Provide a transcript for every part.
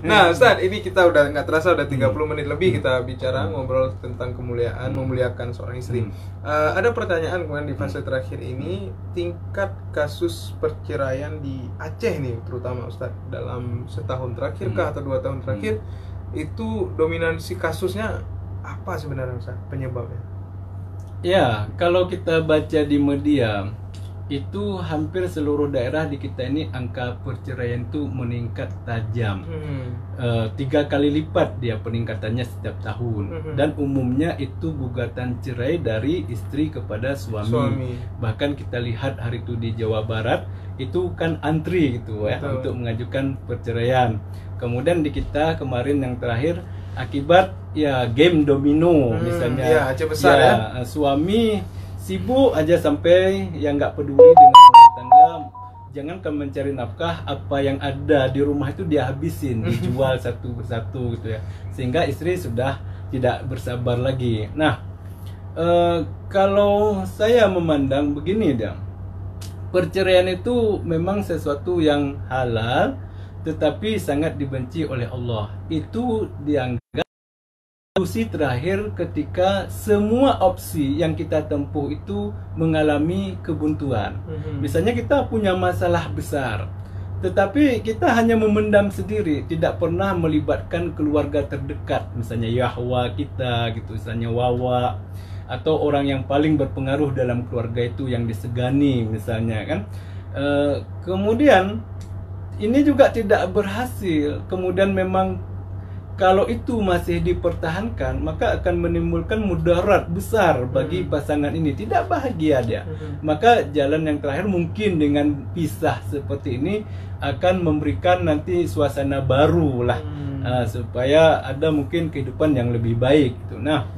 Nah, Ustadz, ini kita udah nggak terasa udah 30 menit lebih kita bicara ngobrol tentang kemuliaan, memuliakan seorang istri. Ada pertanyaan kemudian di fase terakhir ini, tingkat kasus perceraian di Aceh nih, terutama Ustadz, dalam setahun terakhir kah atau 2 tahun terakhir, itu dominansi kasusnya apa sebenarnya Ustadz penyebabnya? Ya, kalau kita baca di media, itu hampir seluruh daerah di kita ini angka perceraian itu meningkat tajam. 3 kali lipat dia peningkatannya setiap tahun. Dan umumnya itu gugatan cerai dari istri kepada suami. Bahkan kita lihat hari itu di Jawa Barat itu kan antri gitu ya untuk mengajukan perceraian. Kemudian di kita kemarin yang terakhir akibat ya game domino misalnya. Ya, Aceh besar ya. Suami sibuk aja sampai yang nggak peduli dengan rumah tangga, jangankan mencari nafkah, apa yang ada di rumah itu dia habisin, dijual satu persatu gitu ya, sehingga istri sudah tidak bersabar lagi. Nah, kalau saya memandang begini dia, perceraian itu memang sesuatu yang halal, tetapi sangat dibenci oleh Allah. Itu dianggap solusi terakhir ketika semua opsi yang kita tempuh itu mengalami kebuntuan. Misalnya kita punya masalah besar, tetapi kita hanya memendam sendiri, tidak pernah melibatkan keluarga terdekat, misalnya Yahwa kita gitu, misalnya Wawa, atau orang yang paling berpengaruh dalam keluarga itu yang disegani misalnya kan. Kemudian ini juga tidak berhasil, kemudian memang kalau itu masih dipertahankan, maka akan menimbulkan mudarat besar bagi pasangan ini, tidak bahagia dia. Maka jalan yang terakhir mungkin dengan pisah seperti ini akan memberikan nanti suasana baru lah, supaya ada mungkin kehidupan yang lebih baik gitu. Nah,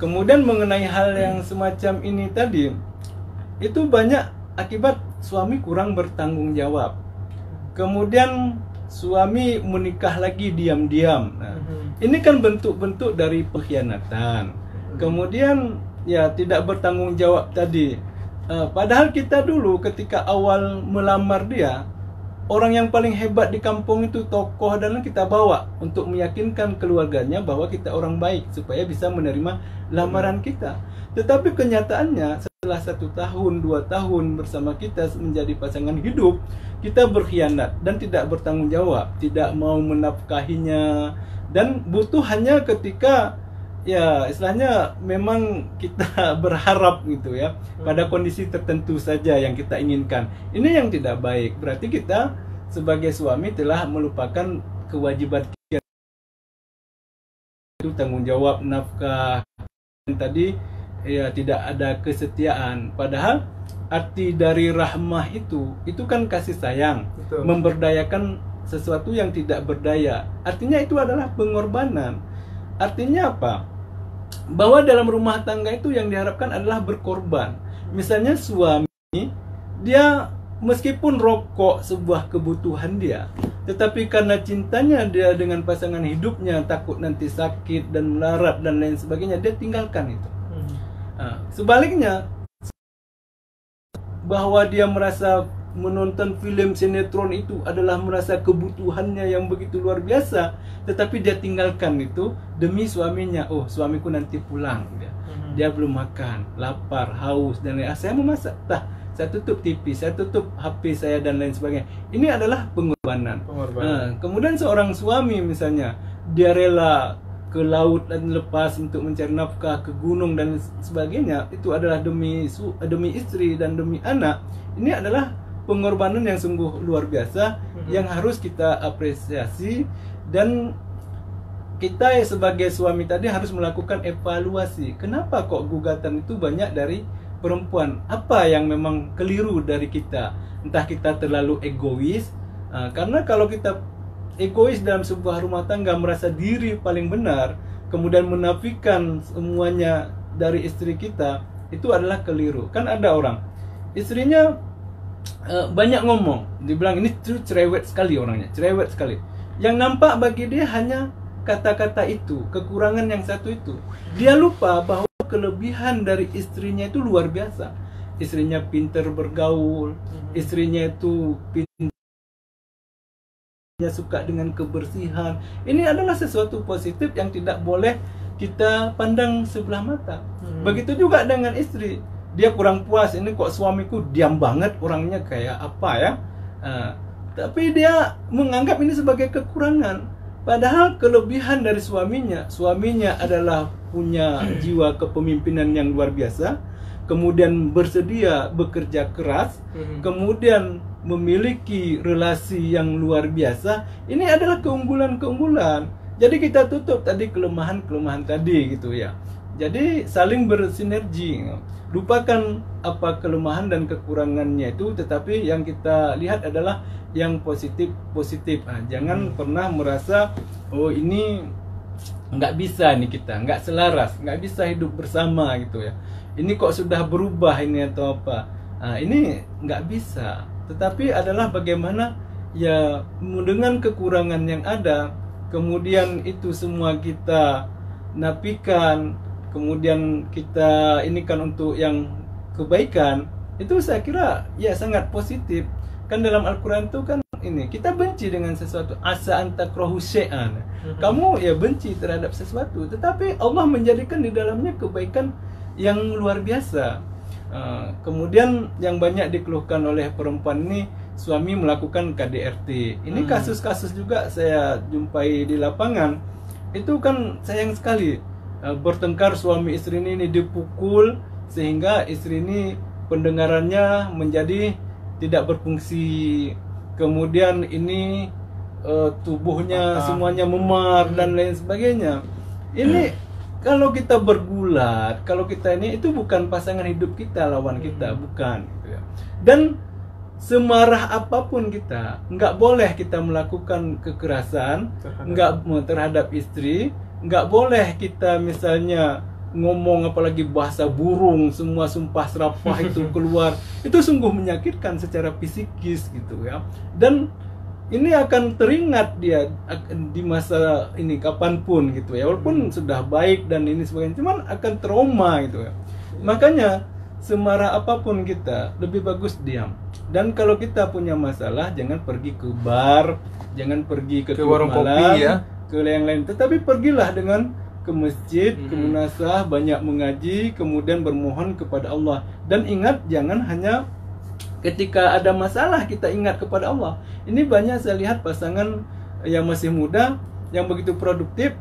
kemudian mengenai hal yang semacam ini tadi, itu banyak akibat suami kurang bertanggung jawab. Kemudian suami menikah lagi diam-diam. Nah, ini kan bentuk-bentuk dari pengkhianatan. Kemudian ya tidak bertanggung jawab tadi. Padahal kita dulu ketika awal melamar dia, orang yang paling hebat di kampung itu tokoh, dan kita bawa untuk meyakinkan keluarganya bahwa kita orang baik supaya bisa menerima lamaran kita. Tetapi kenyataannya setelah 1 tahun, 2 tahun bersama kita menjadi pasangan hidup, kita berkhianat dan tidak bertanggung jawab, tidak mau menafkahinya, dan butuh hanya ketika ya istilahnya memang kita berharap gitu ya, pada kondisi tertentu saja yang kita inginkan. Ini yang tidak baik. Berarti kita sebagai suami telah melupakan kewajiban kita, itu tanggung jawab nafkah. Dan tadi ya tidak ada kesetiaan. Padahal arti dari rahmah itu kan kasih sayang. Betul. Memberdayakan sesuatu yang tidak berdaya. Artinya itu adalah pengorbanan. Artinya apa? Bahwa dalam rumah tangga itu yang diharapkan adalah berkorban. Misalnya suami, dia meskipun rokok sebuah kebutuhan dia, tetapi karena cintanya dia dengan pasangan hidupnya, takut nanti sakit dan melarat dan lain sebagainya, dia tinggalkan itu. Sebaliknya, bahwa dia merasa menonton film sinetron itu adalah merasa kebutuhannya yang begitu luar biasa, tetapi dia tinggalkan itu demi suaminya. Oh, suamiku nanti pulang, dia belum makan, lapar, haus dan lain. Saya memasak, saya tutup TV, saya tutup HP saya dan lain sebagainya. Ini adalah pengorbanan. Kemudian seorang suami misalnya, dia rela ke laut dan lepas untuk mencari nafkah, ke gunung dan sebagainya, itu adalah demi istri dan demi anak. Ini adalah pengorbanan yang sungguh luar biasa, yang harus kita apresiasi. Dan kita sebagai suami tadi harus melakukan evaluasi. Kenapa kok gugatan itu banyak dari perempuan? Apa yang memang keliru dari kita? Entah kita terlalu egois, karena kalau kita egois dalam sebuah rumah tangga, merasa diri paling benar, kemudian menafikan semuanya dari istri kita, itu adalah keliru. Kan ada orang, istrinya banyak ngomong, dibilang ini tuh cerewet sekali orangnya, cerewet sekali. Yang nampak bagi dia hanya kata-kata itu, kekurangan yang satu itu. Dia lupa bahwa kelebihan dari istrinya itu luar biasa. Istrinya pintar bergaul, istrinya itu pintar suka dengan kebersihan. Ini adalah sesuatu positif yang tidak boleh kita pandang sebelah mata. Begitu juga dengan istri. Dia kurang puas, ini kok suamiku diam banget, orangnya kayak apa ya. Tapi dia menganggap ini sebagai kekurangan. Padahal kelebihan dari suaminya adalah punya jiwa kepemimpinan yang luar biasa, kemudian bersedia bekerja keras, kemudian memiliki relasi yang luar biasa. Ini adalah keunggulan-keunggulan. Jadi kita tutup tadi kelemahan-kelemahan tadi gitu ya. Jadi saling bersinergi. Lupakan apa kelemahan dan kekurangannya itu, tetapi yang kita lihat adalah yang positif. Jangan pernah merasa oh ini nggak bisa nih, kita nggak selaras, nggak bisa hidup bersama gitu ya. Ini kok sudah berubah ini atau apa? Ini nggak bisa. Tetapi adalah bagaimana ya dengan kekurangan yang ada, kemudian itu semua kita nafikan, kemudian kita ini kan untuk yang kebaikan, itu saya kira ya sangat positif. Kan dalam Al-Quran itu kan ini kita benci dengan sesuatu, asa antakrahu syai'an. Kamu ya benci terhadap sesuatu, tetapi Allah menjadikan di dalamnya kebaikan yang luar biasa. Kemudian yang banyak dikeluhkan oleh perempuan ini, suami melakukan KDRT. Ini kasus-kasus juga saya jumpai di lapangan. Itu kan sayang sekali. Bertengkar suami istri ini dipukul sehingga istri ini pendengarannya menjadi tidak berfungsi. Kemudian ini tubuhnya semuanya memar dan lain sebagainya. Ini kalau kita bergulat, kalau kita ini itu bukan pasangan hidup kita, lawan kita, bukan gitu ya. Dan semarah apapun kita, nggak boleh kita melakukan kekerasan terhadap istri, nggak boleh kita misalnya ngomong apalagi bahasa burung, semua sumpah serapah itu keluar. Itu sungguh menyakitkan secara psikis gitu ya. Dan ini akan teringat dia di masa ini kapanpun gitu ya, walaupun sudah baik dan ini sebagainya, cuman akan trauma gitu ya. Makanya semarah apapun kita lebih bagus diam. Dan kalau kita punya masalah, jangan pergi ke bar, jangan pergi ke warung malam, kopi ya, ke yang lain, tetapi pergilah dengan ke masjid, ke munasah, banyak mengaji, kemudian bermohon kepada Allah. Dan ingat, jangan hanya ketika ada masalah kita ingat kepada Allah. Ini banyak saya lihat pasangan yang masih muda, yang begitu produktif,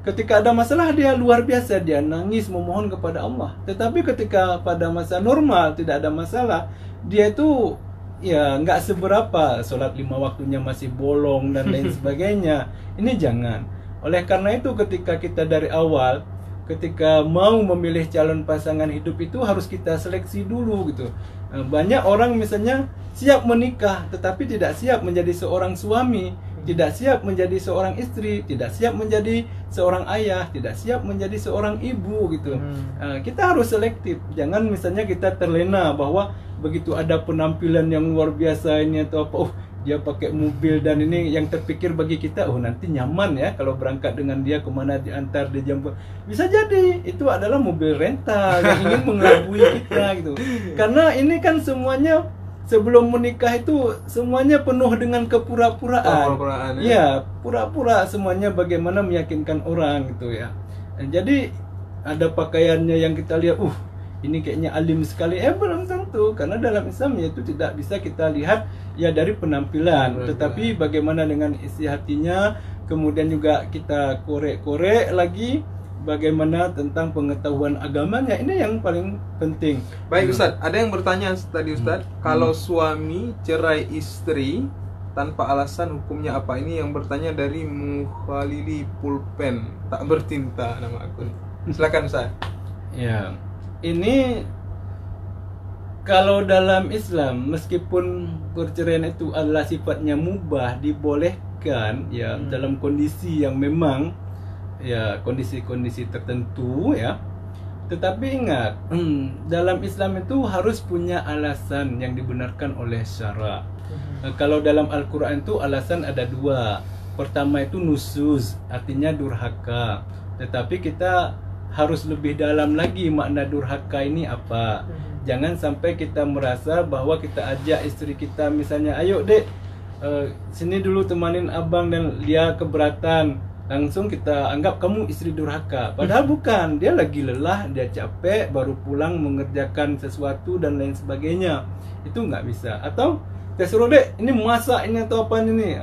ketika ada masalah dia luar biasa, dia nangis memohon kepada Allah. Tetapi ketika pada masa normal tidak ada masalah, dia itu ya nggak seberapa, sholat 5 waktunya masih bolong dan lain sebagainya. Ini jangan. Oleh karena itu ketika kita dari awal, ketika mau memilih calon pasangan hidup itu harus kita seleksi dulu gitu. Banyak orang misalnya siap menikah tetapi tidak siap menjadi seorang suami, tidak siap menjadi seorang istri, tidak siap menjadi seorang ayah, tidak siap menjadi seorang ibu gitu. Kita harus selektif. Jangan misalnya kita terlena bahwa begitu ada penampilan yang luar biasa ini atau apa, dia pakai mobil dan ini yang terpikir bagi kita, nanti nyaman ya kalau berangkat dengan dia kemana, diantar, dijemput. Bisa jadi itu adalah mobil rental yang ingin mengelabui kita gitu. Karena ini kan semuanya sebelum menikah itu semuanya penuh dengan kepura-puraan. Ya, pura-pura semuanya bagaimana meyakinkan orang gitu ya. Jadi ada pakaiannya yang kita lihat, ini kayaknya alim sekali. Belum tentu, karena dalam Islam itu tidak bisa kita lihat ya dari penampilan, tetapi bagaimana dengan isi hatinya. Kemudian juga kita korek-korek lagi bagaimana tentang pengetahuan agamanya. Ini yang paling penting. Baik Ustadz, ada yang bertanya tadi Ustadz, kalau suami cerai istri tanpa alasan hukumnya apa? Ini yang bertanya dari Mukhalili Pulpen tak bertinta nama akun. Silakan Ustadz. Ya, ini kalau dalam Islam, meskipun perceraian itu adalah sifatnya mubah, dibolehkan ya dalam kondisi yang memang ya kondisi-kondisi tertentu ya. Tetapi ingat, dalam Islam itu harus punya alasan yang dibenarkan oleh syara. Kalau dalam Al-Quran itu alasan ada 2. Pertama itu nusuz, artinya durhaka. Tetapi kita harus lebih dalam lagi makna durhaka ini apa. Jangan sampai kita merasa bahwa kita ajak istri kita misalnya, ayo dek sini dulu temanin abang dan dia keberatan, langsung kita anggap kamu istri durhaka. Padahal bukan, dia lagi lelah, dia capek, baru pulang mengerjakan sesuatu dan lain sebagainya. Itu nggak bisa. Atau saya suruh dek, ini masak ini atau apa ini,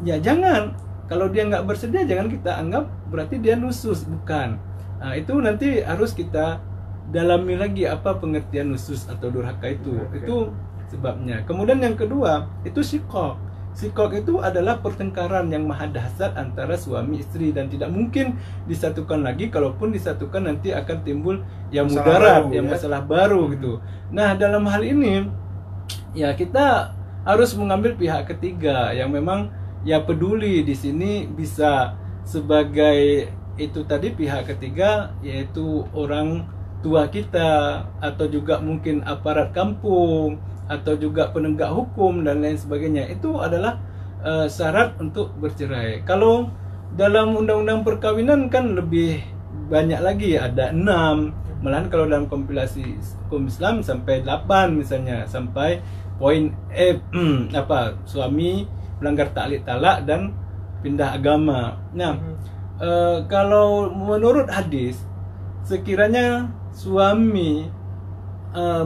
ya jangan. Kalau dia nggak bersedia, jangan kita anggap berarti dia nusus, bukan. Nah, itu nanti harus kita dalami lagi apa pengertian nusus atau durhaka itu. Itu sebabnya. Kemudian yang kedua itu syikok. Syikok itu adalah pertengkaran yang maha dahsyat antara suami istri dan tidak mungkin disatukan lagi. Kalaupun disatukan nanti akan timbul ya mudarat, ya masalah baru gitu. Nah, dalam hal ini ya kita harus mengambil pihak ketiga yang memang ya peduli. Di sini bisa sebagai itu tadi pihak ketiga, yaitu orang tua kita atau juga mungkin aparat kampung atau juga penegak hukum dan lain sebagainya. Itu adalah syarat untuk bercerai. Kalau dalam undang-undang perkawinan kan lebih banyak lagi, ada 6. Malahan kalau dalam kompilasi hukum Islam sampai 8 misalnya, sampai poin suami melanggar ta'liq talak dan pindah agama. Nah, kalau menurut hadis, sekiranya suami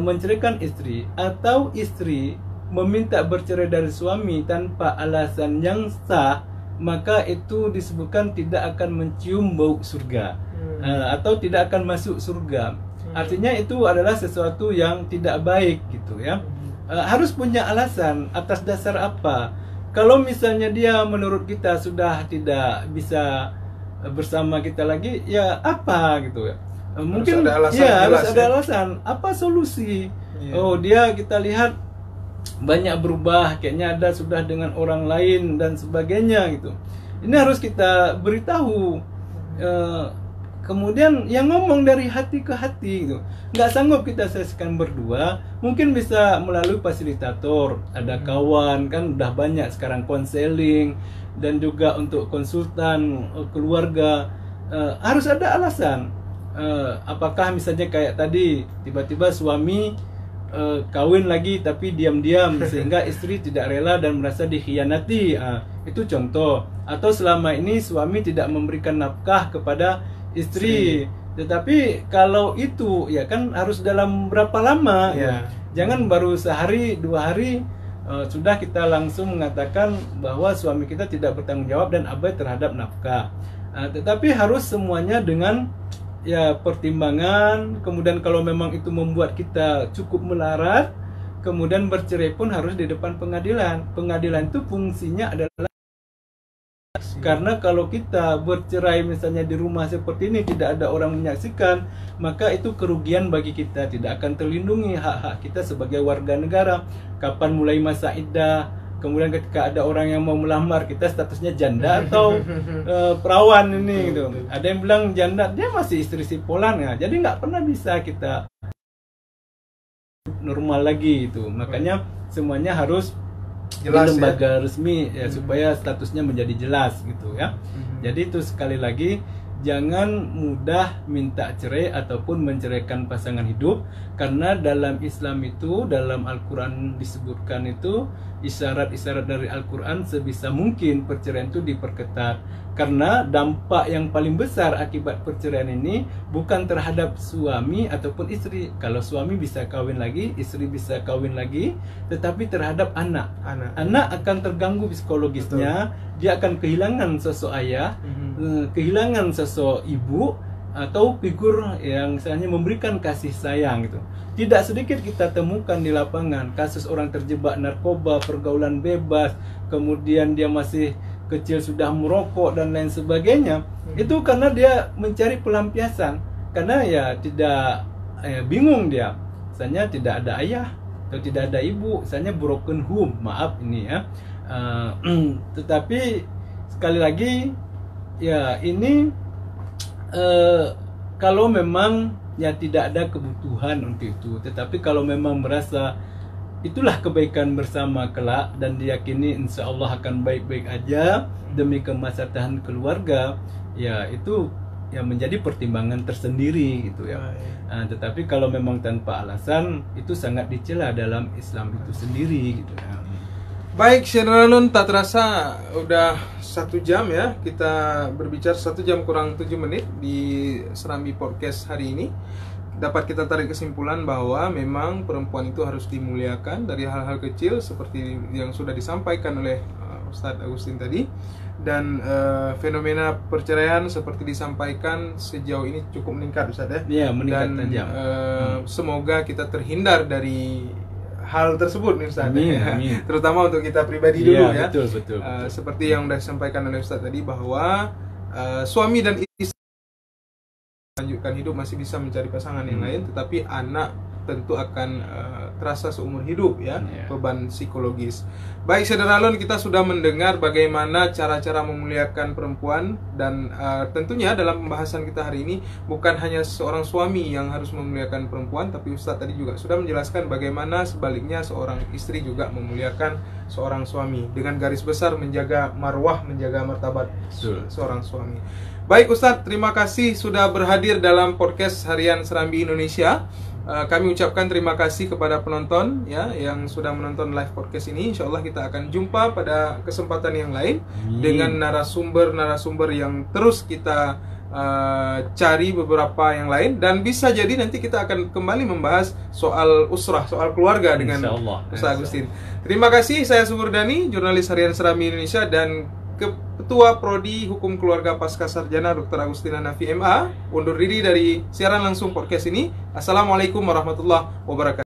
menceraikan istri atau istri meminta bercerai dari suami tanpa alasan yang sah, maka itu disebutkan tidak akan mencium bau surga, atau tidak akan masuk surga. Artinya itu adalah sesuatu yang tidak baik gitu ya. Harus punya alasan, atas dasar apa. Kalau misalnya dia menurut kita sudah tidak bisa bersama kita lagi, ya apa gitu ya. Mungkin harus ada alasan, harus ada alasan. Apa solusi? Oh, dia kita lihat banyak berubah, kayaknya ada sudah dengan orang lain dan sebagainya gitu. Ini harus kita beritahu. Kemudian yang ngomong dari hati ke hati gitu. Nggak sanggup kita seskan berdua, mungkin bisa melalui fasilitator. Ada kawan kan udah banyak sekarang konseling, dan juga untuk konsultan keluarga. Harus ada alasan. Apakah misalnya kayak tadi tiba-tiba suami kawin lagi tapi diam-diam sehingga istri tidak rela dan merasa dikhianati, itu contoh. Atau selama ini suami tidak memberikan nafkah kepada istri. Tetapi kalau itu ya kan harus dalam berapa lama ya. Jangan baru sehari 2 hari sudah kita langsung mengatakan bahwa suami kita tidak bertanggung jawab dan abai terhadap nafkah. Tetapi harus semuanya dengan ya pertimbangan. Kemudian kalau memang itu membuat kita cukup melarat, kemudian bercerai pun harus di depan pengadilan. Pengadilan itu fungsinya adalah, karena kalau kita bercerai misalnya di rumah seperti ini tidak ada orang menyaksikan, maka itu kerugian bagi kita, tidak akan terlindungi hak-hak kita sebagai warga negara. Kapan mulai masa iddah, kemudian ketika ada orang yang mau melamar, kita statusnya janda atau perawan ini gitu. Ada yang bilang janda, dia masih istri sipolan ya. Jadi nggak pernah bisa kita normal lagi itu. Makanya semuanya harus jelas, di lembaga resmi ya, supaya statusnya menjadi jelas gitu ya. Jadi itu sekali lagi, jangan mudah minta cerai ataupun menceraikan pasangan hidup, karena dalam Islam itu, dalam Al-Quran disebutkan itu, isyarat-isyarat dari Al-Quran sebisa mungkin perceraian itu diperketat. Karena dampak yang paling besar akibat perceraian ini bukan terhadap suami ataupun istri. Kalau suami bisa kawin lagi, istri bisa kawin lagi, tetapi terhadap anak. Anak akan terganggu psikologisnya. Betul. Dia akan kehilangan sosok ayah, kehilangan sosok ibu, atau figur yang misalnya memberikan kasih sayang gitu. Tidak sedikit kita temukan di lapangan kasus orang terjebak narkoba, pergaulan bebas, kemudian dia masih kecil sudah merokok dan lain sebagainya. Itu karena dia mencari pelampiasan, karena ya tidak bingung dia, misalnya tidak ada ayah atau tidak ada ibu, misalnya broken home, maaf ini ya. Tetapi sekali lagi ya ini kalau memang ya tidak ada kebutuhan untuk itu, tetapi kalau memang merasa itulah kebaikan bersama kelak dan diyakini insya Allah akan baik-baik aja demi kemaslahatan keluarga, ya itu ya menjadi pertimbangan tersendiri gitu ya. Tetapi kalau memang tanpa alasan, itu sangat dicela dalam Islam itu sendiri gitu ya. Baik, Syederalun, tak terasa udah 1 jam ya. Kita berbicara 1 jam kurang 7 menit di Serambi Podcast hari ini. Dapat kita tarik kesimpulan bahwa memang perempuan itu harus dimuliakan dari hal-hal kecil seperti yang sudah disampaikan oleh Ustadz Agustin tadi. Dan fenomena perceraian seperti disampaikan sejauh ini cukup meningkat, Ustadz ya. Iya, meningkat dan tajam. Semoga kita terhindar dari hal tersebut nih Ustadz. Amin, amin. Terutama untuk kita pribadi dulu ya. Betul. Seperti yang sudah disampaikan oleh Ustadz tadi bahwa suami dan istri melanjutkan hidup masih bisa mencari pasangan yang lain, tetapi anak tentu akan terasa seumur hidup ya, beban psikologis. Baik, Syederalun, kita sudah mendengar bagaimana cara-cara memuliakan perempuan dan tentunya dalam pembahasan kita hari ini bukan hanya seorang suami yang harus memuliakan perempuan, tapi Ustadz tadi juga sudah menjelaskan bagaimana sebaliknya seorang istri juga memuliakan seorang suami dengan garis besar menjaga marwah, menjaga martabat seorang suami. Baik Ustadz, terima kasih sudah berhadir dalam podcast Harian Serambi Indonesia. Kami ucapkan terima kasih kepada penonton ya yang sudah menonton live podcast ini. Insya Allah kita akan jumpa pada kesempatan yang lain dengan narasumber yang terus kita cari beberapa yang lain, dan bisa jadi nanti kita akan kembali membahas soal usrah, soal keluarga dengan Ustaz Agustin. Terima kasih, saya Sumurdani, jurnalis Harian Serambi Indonesia dan Ketua Prodi Hukum Keluarga Pasca Sarjana Dr. Agustin Hanafi MA undur diri dari siaran langsung podcast ini. Assalamualaikum warahmatullahi wabarakatuh.